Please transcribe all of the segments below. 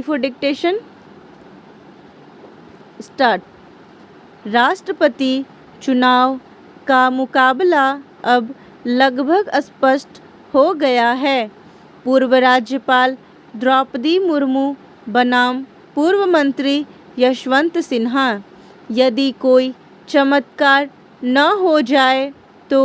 For dictation start. राष्ट्रपति चुनाव का मुकाबला अब लगभग स्पष्ट हो गया है। पूर्व राज्यपाल द्रौपदी मुर्मू बनाम पूर्व मंत्री यशवंत सिन्हा। यदि कोई चमत्कार न हो जाए तो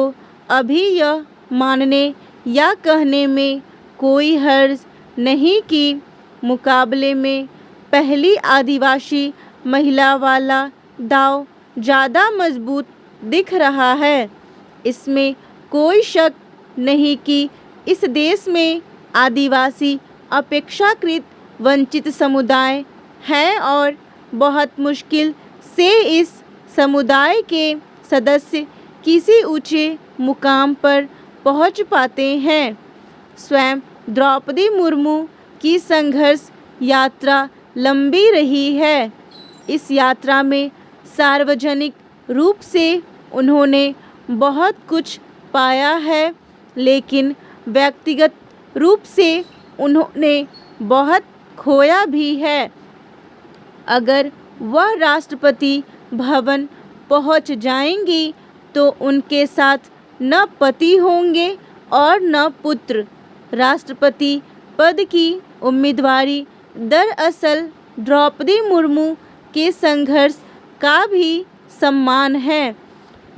अभी यह मानने या कहने में कोई हर्ज नहीं कि मुकाबले में पहली आदिवासी महिला वाला दांव ज़्यादा मजबूत दिख रहा है। इसमें कोई शक नहीं कि इस देश में आदिवासी अपेक्षाकृत वंचित समुदाय हैं और बहुत मुश्किल से इस समुदाय के सदस्य किसी ऊंचे मुकाम पर पहुंच पाते हैं। स्वयं द्रौपदी मुर्मू की संघर्ष यात्रा लंबी रही है। इस यात्रा में सार्वजनिक रूप से उन्होंने बहुत कुछ पाया है, लेकिन व्यक्तिगत रूप से उन्होंने बहुत खोया भी है। अगर वह राष्ट्रपति भवन पहुंच जाएंगी तो उनके साथ न पति होंगे और न पुत्र। राष्ट्रपति पद की उम्मीदवारी दरअसल द्रौपदी मुर्मू के संघर्ष का भी सम्मान है।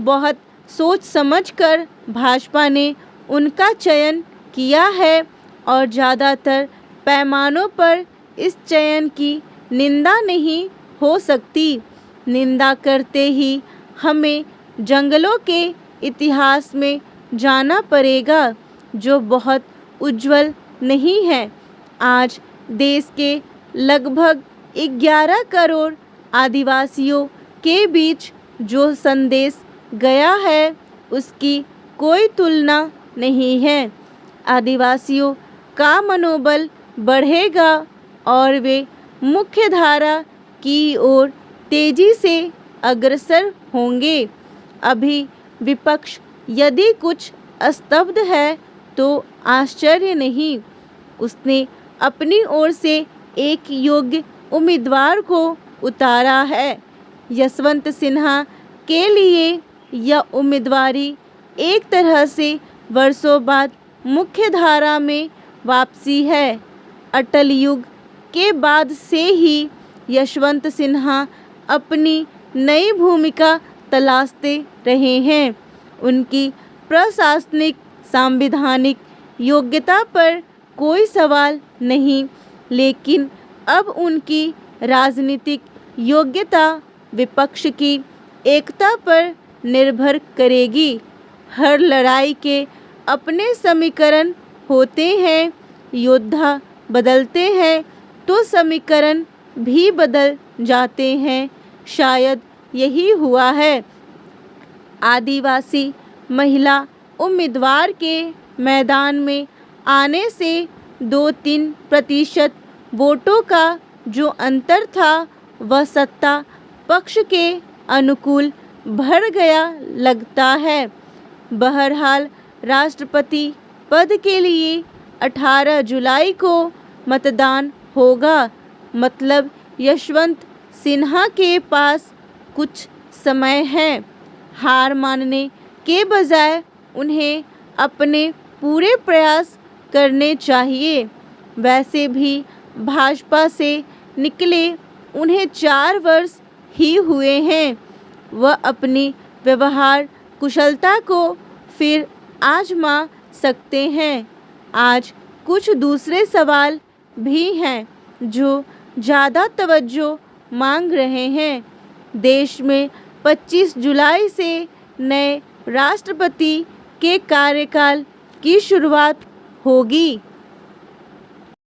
बहुत सोच समझकर भाजपा ने उनका चयन किया है और ज़्यादातर पैमानों पर इस चयन की निंदा नहीं हो सकती। निंदा करते ही हमें जंगलों के इतिहास में जाना पड़ेगा जो बहुत उज्जवल नहीं है। आज देश के लगभग 11 करोड़ आदिवासियों के बीच जो संदेश गया है उसकी कोई तुलना नहीं है। आदिवासियों का मनोबल बढ़ेगा और वे मुख्य धारा की ओर तेजी से अग्रसर होंगे। अभी विपक्ष यदि कुछ स्तब्ध है तो आश्चर्य नहीं। उसने अपनी ओर से एक योग्य उम्मीदवार को उतारा है। यशवंत सिन्हा के लिए यह उम्मीदवारी एक तरह से वर्षों बाद मुख्य धारा में वापसी है। अटल युग के बाद से ही यशवंत सिन्हा अपनी नई भूमिका तलाशते रहे हैं। उनकी प्रशासनिक संवैधानिक योग्यता पर कोई सवाल नहीं, लेकिन अब उनकी राजनीतिक योग्यता विपक्ष की एकता पर निर्भर करेगी। हर लड़ाई के अपने समीकरण होते हैं। योद्धा बदलते हैं तो समीकरण भी बदल जाते हैं। शायद यही हुआ है। आदिवासी महिला उम्मीदवार के मैदान में आने से 2-3% वोटों का जो अंतर था वह सत्ता पक्ष के अनुकूल बढ़ गया लगता है। बहरहाल राष्ट्रपति पद के लिए 18 जुलाई को मतदान होगा। मतलब यशवंत सिन्हा के पास कुछ समय है। हार मानने के बजाय उन्हें अपने पूरे प्रयास करने चाहिए। वैसे भी भाजपा से निकले उन्हें 4 वर्ष ही हुए हैं। वह अपनी व्यवहार कुशलता को फिर आजमा सकते हैं। आज कुछ दूसरे सवाल भी हैं जो ज़्यादा तवज्जो मांग रहे हैं। देश में 25 जुलाई से नए राष्ट्रपति के कार्यकाल की शुरुआत होगी।